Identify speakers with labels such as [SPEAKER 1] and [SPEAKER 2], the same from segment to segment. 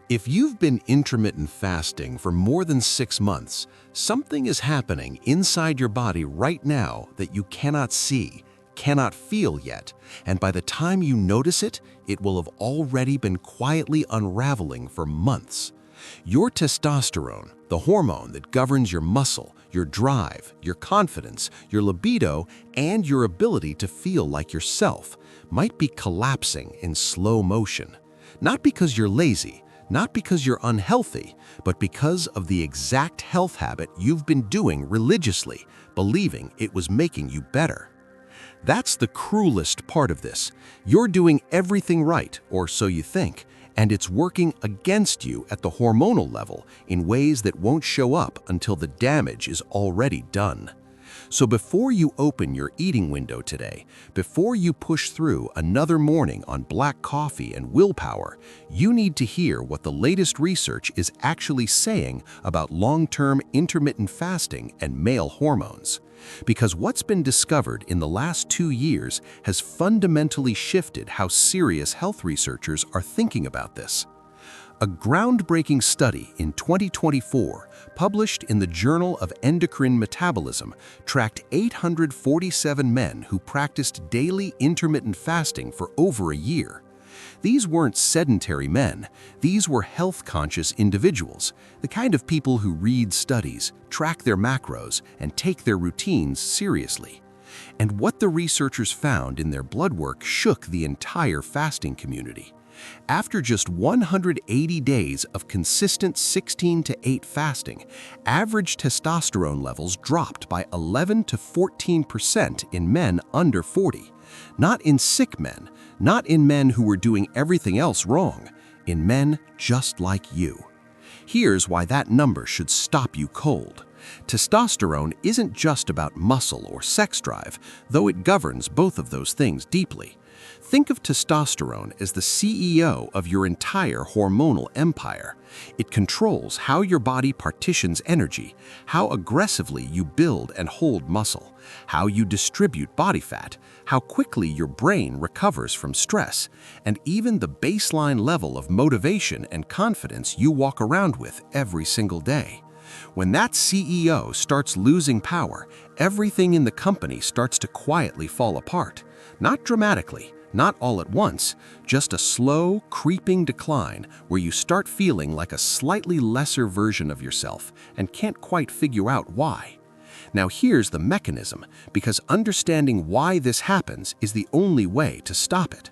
[SPEAKER 1] If you've been intermittent fasting for more than 6 months, something is happening inside your body right now that you cannot see, cannot feel yet, and by the time you notice it, it will have already been quietly unraveling for months. Your testosterone, the hormone that governs your muscle, your drive, your confidence, your libido, and your ability to feel like yourself, might be collapsing in slow motion. Not because you're lazy, not because you're unhealthy, but because of the exact health habit you've been doing religiously, believing it was making you better. That's the cruelest part of this. You're doing everything right, or so you think, and it's working against you at the hormonal level in ways that won't show up until the damage is already done. So before you open your eating window today, before you push through another morning on black coffee and willpower, you need to hear what the latest research is actually saying about long-term intermittent fasting and male hormones. Because what's been discovered in the last 2 years has fundamentally shifted how serious health researchers are thinking about this. A groundbreaking study in 2024, published in the Journal of Endocrine Metabolism, tracked 847 men who practiced daily intermittent fasting for over a year. These weren't sedentary men. These were health-conscious individuals, the kind of people who read studies, track their macros, and take their routines seriously. And what the researchers found in their blood work shook the entire fasting community. After just 180 days of consistent 16 to 8 fasting, average testosterone levels dropped by 11 to 14% in men under 40. Not in sick men, not in men who were doing everything else wrong, in men just like you. Here's why that number should stop you cold. Testosterone isn't just about muscle or sex drive, though it governs both of those things deeply. Think of testosterone as the CEO of your entire hormonal empire. It controls how your body partitions energy, how aggressively you build and hold muscle, how you distribute body fat, how quickly your brain recovers from stress, and even the baseline level of motivation and confidence you walk around with every single day. When that CEO starts losing power, everything in the company starts to quietly fall apart. Not dramatically, not all at once, just a slow, creeping decline where you start feeling like a slightly lesser version of yourself and can't quite figure out why. Now here's the mechanism, because understanding why this happens is the only way to stop it.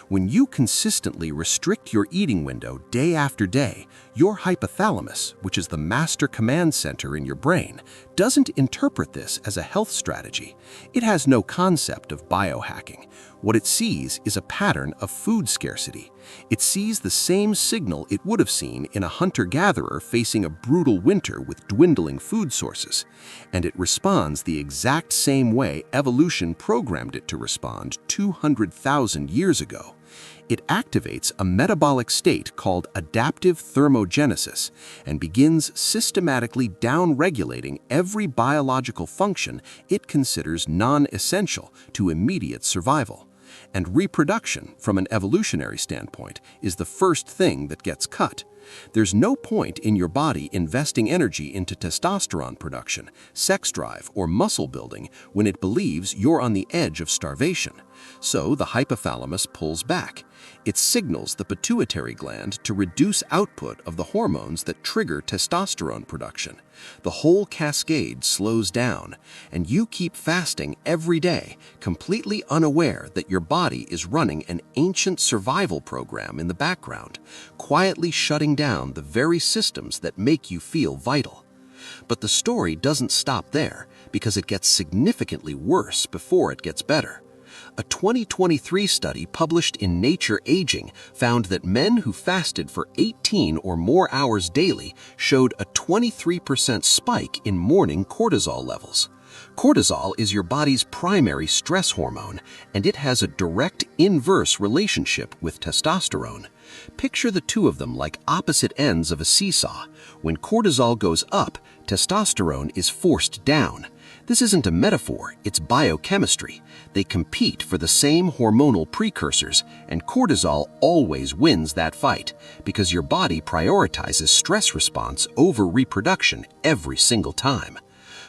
[SPEAKER 1] When you consistently restrict your eating window day after day, your hypothalamus, which is the master command center in your brain, doesn't interpret this as a health strategy. It has no concept of biohacking. What it sees is a pattern of food scarcity. It sees the same signal it would have seen in a hunter-gatherer facing a brutal winter with dwindling food sources. And it responds the exact same way evolution programmed it to respond 200,000 years ago. It activates a metabolic state called adaptive thermogenesis and begins systematically down-regulating every biological function it considers non-essential to immediate survival. And reproduction, from an evolutionary standpoint, is the first thing that gets cut. There's no point in your body investing energy into testosterone production, sex drive, or muscle building when it believes you're on the edge of starvation. So the hypothalamus pulls back. It signals the pituitary gland to reduce output of the hormones that trigger testosterone production. The whole cascade slows down, and you keep fasting every day, completely unaware that your body is running an ancient survival program in the background, quietly shutting down the very systems that make you feel vital. But the story doesn't stop there, because it gets significantly worse before it gets better. A 2023 study published in Nature Aging found that men who fasted for 18 or more hours daily showed a 23% spike in morning cortisol levels. Cortisol is your body's primary stress hormone, and it has a direct inverse relationship with testosterone. Picture the two of them like opposite ends of a seesaw. When cortisol goes up, testosterone is forced down. This isn't a metaphor, it's biochemistry. They compete for the same hormonal precursors, and cortisol always wins that fight because your body prioritizes stress response over reproduction every single time.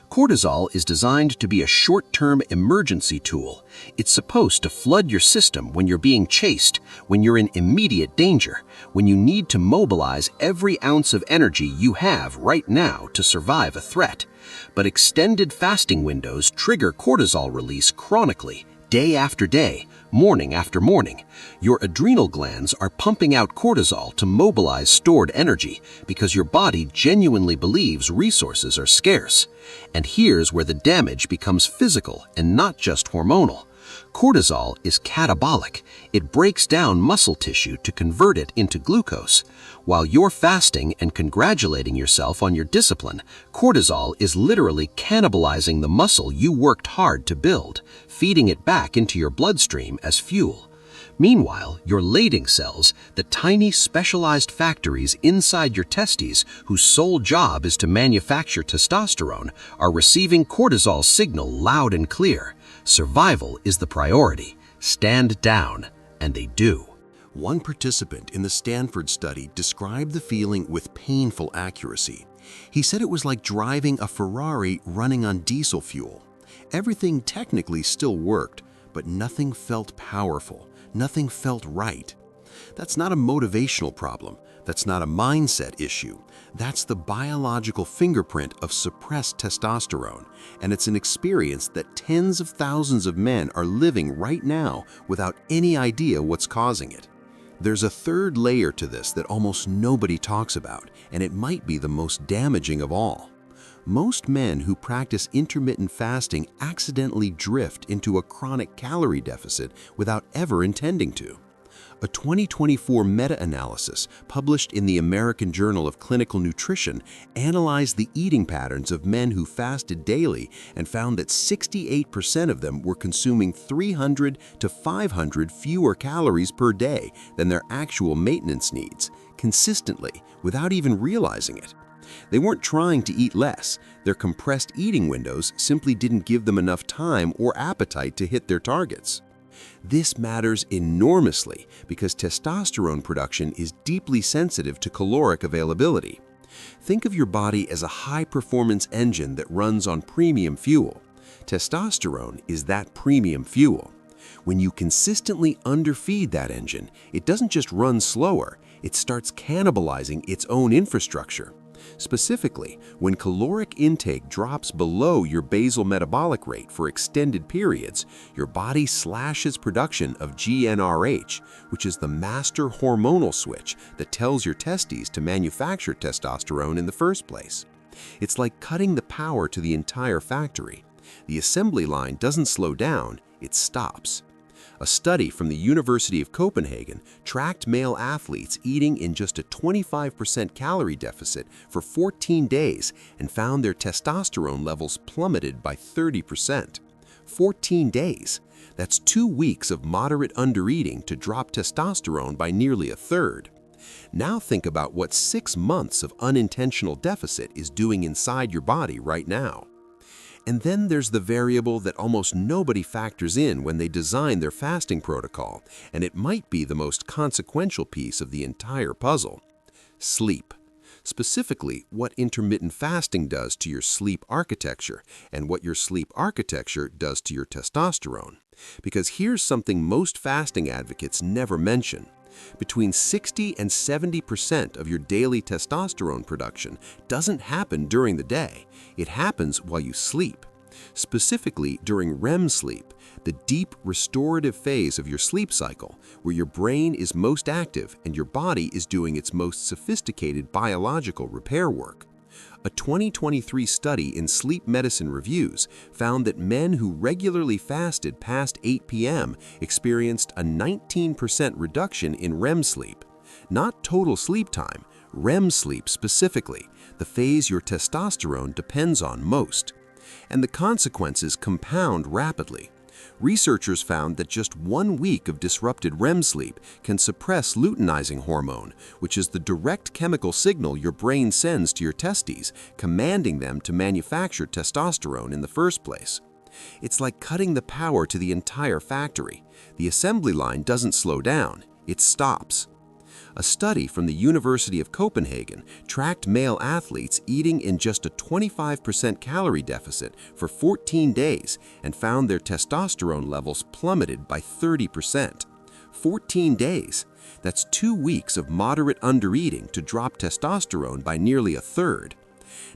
[SPEAKER 1] Cortisol is designed to be a short-term emergency tool. It's supposed to flood your system when you're being chased, when you're in immediate danger, when you need to mobilize every ounce of energy you have right now to survive a threat. But extended fasting windows trigger cortisol release chronically, day after day, morning after morning. Your adrenal glands are pumping out cortisol to mobilize stored energy because your body genuinely believes resources are scarce. And here's where the damage becomes physical and not just hormonal. Cortisol is catabolic. It breaks down muscle tissue to convert it into glucose. While you're fasting and congratulating yourself on your discipline, cortisol is literally cannibalizing the muscle you worked hard to build, feeding it back into your bloodstream as fuel. Meanwhile, your Leydig cells, the tiny specialized factories inside your testes whose sole job is to manufacture testosterone, are receiving cortisol's signal loud and clear. Survival is the priority. Stand down, and they do. One participant in the Stanford study described the feeling with painful accuracy. He said it was like driving a Ferrari running on diesel fuel. Everything technically still worked, but nothing felt powerful. Nothing felt right. That's not a motivational problem. That's not a mindset issue. That's the biological fingerprint of suppressed testosterone, and it's an experience that tens of thousands of men are living right now without any idea what's causing it. There's a third layer to this that almost nobody talks about, and it might be the most damaging of all. Most men who practice intermittent fasting accidentally drift into a chronic calorie deficit without ever intending to. A 2024 meta-analysis published in the American Journal of Clinical Nutrition analyzed the eating patterns of men who fasted daily and found that 68% of them were consuming 300 to 500 fewer calories per day than their actual maintenance needs, consistently, without even realizing it. They weren't trying to eat less. Their compressed eating windows simply didn't give them enough time or appetite to hit their targets. This matters enormously because testosterone production is deeply sensitive to caloric availability. Think of your body as a high-performance engine that runs on premium fuel. Testosterone is that premium fuel. When you consistently underfeed that engine, it doesn't just run slower, it starts cannibalizing its own infrastructure. Specifically, when caloric intake drops below your basal metabolic rate for extended periods, your body slashes production of GnRH, which is the master hormonal switch that tells your testes to manufacture testosterone in the first place. It's like cutting the power to the entire factory. The assembly line doesn't slow down, it stops. A study from the University of Copenhagen tracked male athletes eating in just a 25% calorie deficit for 14 days and found their testosterone levels plummeted by 30%. 14 days. That's 2 weeks of moderate undereating to drop testosterone by nearly a third. Now think about what 6 months of unintentional deficit is doing inside your body right now. And then there's the variable that almost nobody factors in when they design their fasting protocol, and it might be the most consequential piece of the entire puzzle: sleep. Specifically, what intermittent fasting does to your sleep architecture and what your sleep architecture does to your testosterone. Because here's something most fasting advocates never mention. Between 60 and 70% of your daily testosterone production doesn't happen during the day. It happens while you sleep. Specifically during REM sleep, the deep restorative phase of your sleep cycle, where your brain is most active and your body is doing its most sophisticated biological repair work. A 2023 study in Sleep Medicine Reviews found that men who regularly fasted past 8 p.m. experienced a 19% reduction in REM sleep. Not total sleep time, REM sleep specifically, the phase your testosterone depends on most. And the consequences compound rapidly.
[SPEAKER 2] Researchers found that just 1 week of disrupted REM sleep can suppress luteinizing hormone, which is the direct chemical signal your brain sends to your testes, commanding them to manufacture testosterone in the first place. It's like cutting the power to the entire factory. The assembly line doesn't slow down, it stops. A study from the University of Copenhagen tracked male athletes eating in just a 25% calorie deficit for 14 days and found their testosterone levels plummeted by 30%. 14 days. That's 2 weeks of moderate undereating to drop testosterone by nearly a third.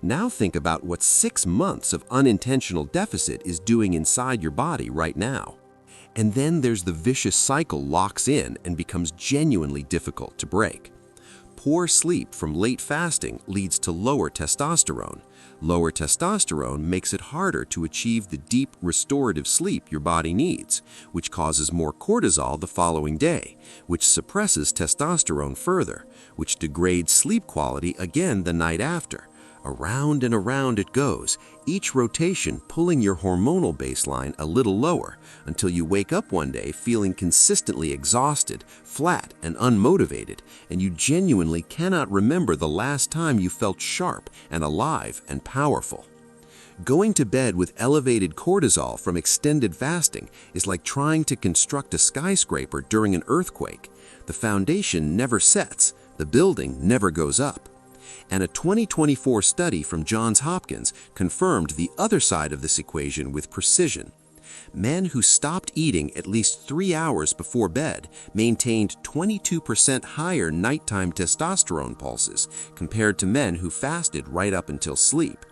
[SPEAKER 2] Now think about what 6 months of unintentional deficit is doing inside your body right now. And then there's the vicious cycle locks in and becomes genuinely difficult to break. Poor sleep from late fasting leads to lower testosterone. Lower testosterone makes it harder to achieve the deep restorative sleep your body needs, which causes more cortisol the following day, which suppresses testosterone further, which degrades sleep quality again the night after. Around and around it goes, each rotation pulling your hormonal baseline a little lower until you wake up one day feeling consistently exhausted, flat, and unmotivated, and you genuinely cannot remember the last time you felt sharp and alive and powerful. Going to bed with elevated cortisol from extended fasting is like trying to construct a skyscraper during an earthquake. The foundation never sets, the building never goes up. And a 2024 study from Johns Hopkins confirmed the other side of this equation with precision. Men who stopped eating at least 3 hours before bed maintained 22% higher nighttime testosterone pulses compared to men who fasted right up until sleep.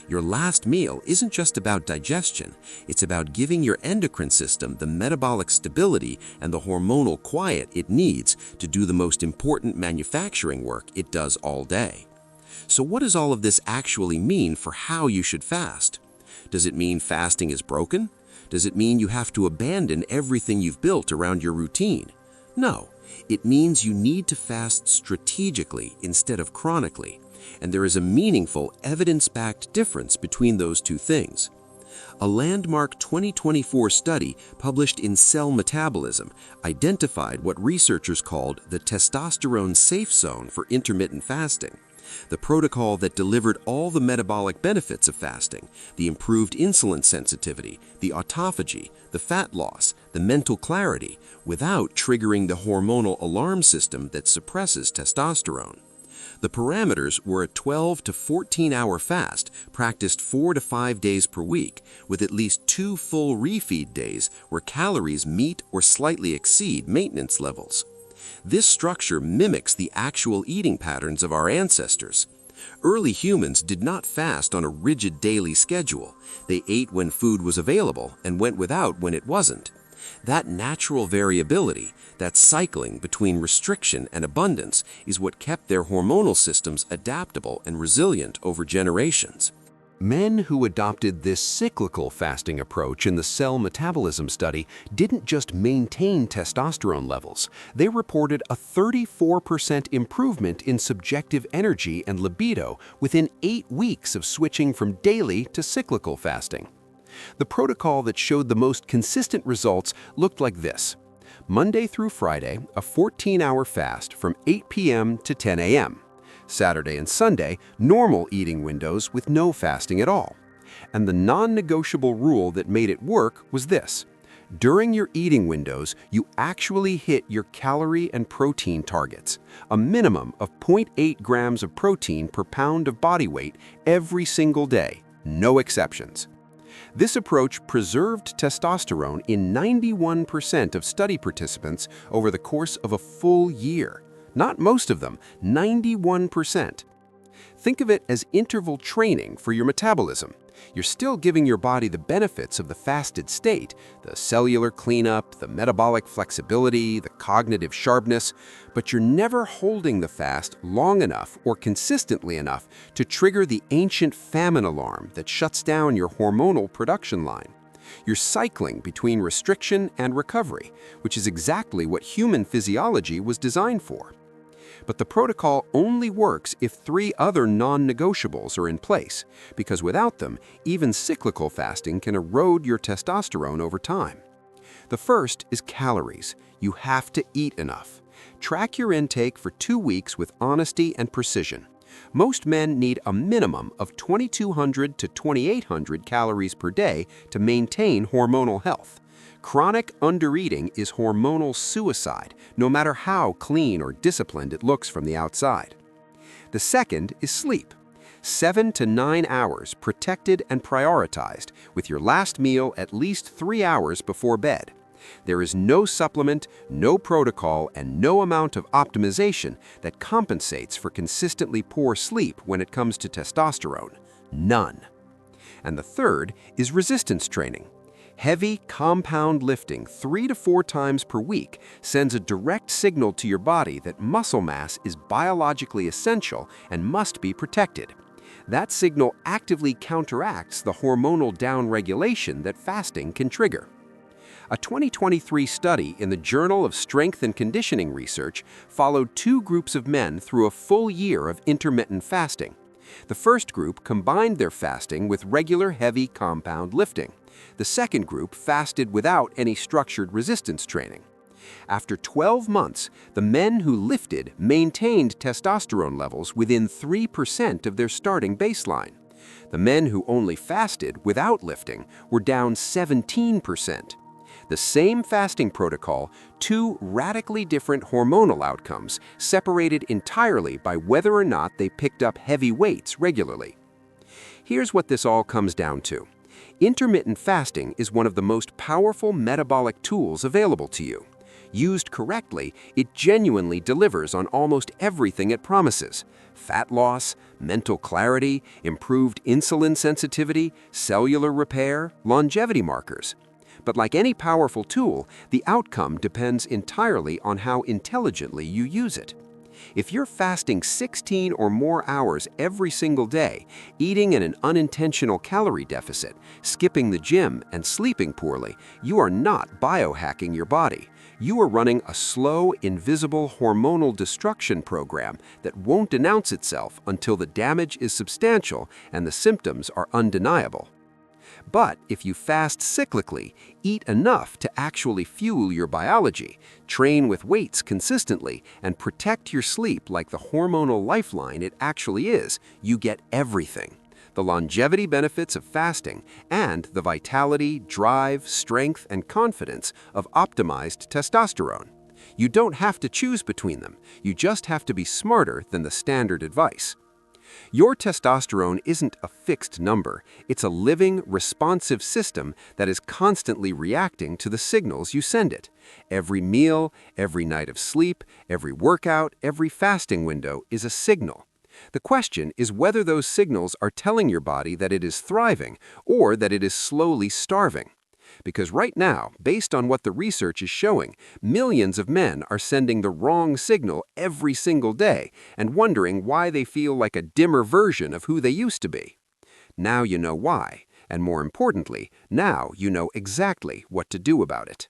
[SPEAKER 2] Your last meal isn't just about digestion, it's about giving your endocrine system the metabolic stability and the hormonal quiet it needs to do the most important manufacturing work it does all day. So what does all of this actually mean for how you should fast? Does it mean fasting is broken? Does it mean you have to abandon everything you've built around your routine? No, it means you need to fast strategically instead of chronically, and there is a meaningful, evidence-backed difference between those two things. A landmark 2024 study published in Cell Metabolism identified what researchers called the testosterone safe zone for intermittent fasting. The protocol that delivered all the metabolic benefits of fasting, the improved insulin sensitivity, the autophagy, the fat loss, the mental clarity, without triggering the hormonal alarm system that suppresses testosterone. The parameters were a 12 to 14-hour fast practiced 4 to 5 days per week, with at least 2 full refeed days where calories meet or slightly exceed maintenance levels. This structure mimics the actual eating patterns of our ancestors. Early humans did not fast on a rigid daily schedule. They ate when food was available and went without when it wasn't. That natural variability, that cycling between restriction and abundance, is what kept their hormonal systems adaptable and resilient over generations. Men who adopted this cyclical fasting approach in the Cell Metabolism study didn't just maintain testosterone levels, they reported a 34% improvement in subjective energy and libido within 8 weeks of switching from daily to cyclical fasting. The protocol that showed the most consistent results looked like this. Monday through Friday, a 14-hour fast from 8 p.m. to 10 a.m. Saturday and Sunday, normal eating windows with no fasting at all. And the non-negotiable rule that made it work was this. During your eating windows, you actually hit your calorie and protein targets, a minimum of 0.8 grams of protein per pound of body weight every single day, no exceptions. This approach preserved testosterone in 91% of study participants over the course of a full year. Not most of them, 91%. Think of it as interval training for your metabolism. You're still giving your body the benefits of the fasted state, the cellular cleanup, the metabolic flexibility, the cognitive sharpness, but you're never holding the fast long enough or consistently enough to trigger the ancient famine alarm that shuts down your hormonal production line. You're cycling between restriction and recovery, which is exactly what human physiology was designed for. But the protocol only works if 3 other non-negotiables are in place, because without them, even cyclical fasting can erode your testosterone over time. The first is calories. You have to eat enough. Track your intake for 2 weeks with honesty and precision. Most men need a minimum of 2,200 to 2,800 calories per day to maintain hormonal health. Chronic undereating is hormonal suicide, no matter how clean or disciplined it looks from the outside. The second is sleep. 7 to 9 hours protected and prioritized, with your last meal at least 3 hours before bed. There is no supplement, no protocol, and no amount of optimization that compensates for consistently poor sleep when it comes to testosterone. None. And the third is resistance training. Heavy, compound lifting 3 to 4 times per week sends a direct signal to your body that muscle mass is biologically essential and must be protected. That signal actively counteracts the hormonal downregulation that fasting can trigger. A 2023 study in the Journal of Strength and Conditioning Research followed 2 groups of men through a full year of intermittent fasting. The first group combined their fasting with regular heavy compound lifting. The second group fasted without any structured resistance training. After 12 months, the men who lifted maintained testosterone levels within 3% of their starting baseline. The men who only fasted without lifting were down 17%. The same fasting protocol, 2 radically different hormonal outcomes, separated entirely by whether or not they picked up heavy weights regularly. Here's what this all comes down to. Intermittent fasting is one of the most powerful metabolic tools available to you. Used correctly, it genuinely delivers on almost everything it promises: fat loss, mental clarity, improved insulin sensitivity, cellular repair, longevity markers. But like any powerful tool, the outcome depends entirely on how intelligently you use it. If you're fasting 16 or more hours every single day, eating in an unintentional calorie deficit, skipping the gym, and sleeping poorly, you are not biohacking your body. You are running a slow, invisible hormonal destruction program that won't announce itself until the damage is substantial and the symptoms are undeniable. But if you fast cyclically, eat enough to actually fuel your biology, train with weights consistently, and protect your sleep like the hormonal lifeline it actually is, you get everything: the longevity benefits of fasting and the vitality, drive, strength, and confidence of optimized testosterone. You don't have to choose between them. You just have to be smarter than the standard advice. Your testosterone isn't a fixed number. It's a living, responsive system that is constantly reacting to the signals you send it. Every meal, every night of sleep, every workout, every fasting window is a signal. The question is whether those signals are telling your body that it is thriving or that it is slowly starving. Because right now, based on what the research is showing, millions of men are sending the wrong signal every single day and wondering why they feel like a dimmer version of who they used to be. Now you know why, and more importantly, now you know exactly what to do about it.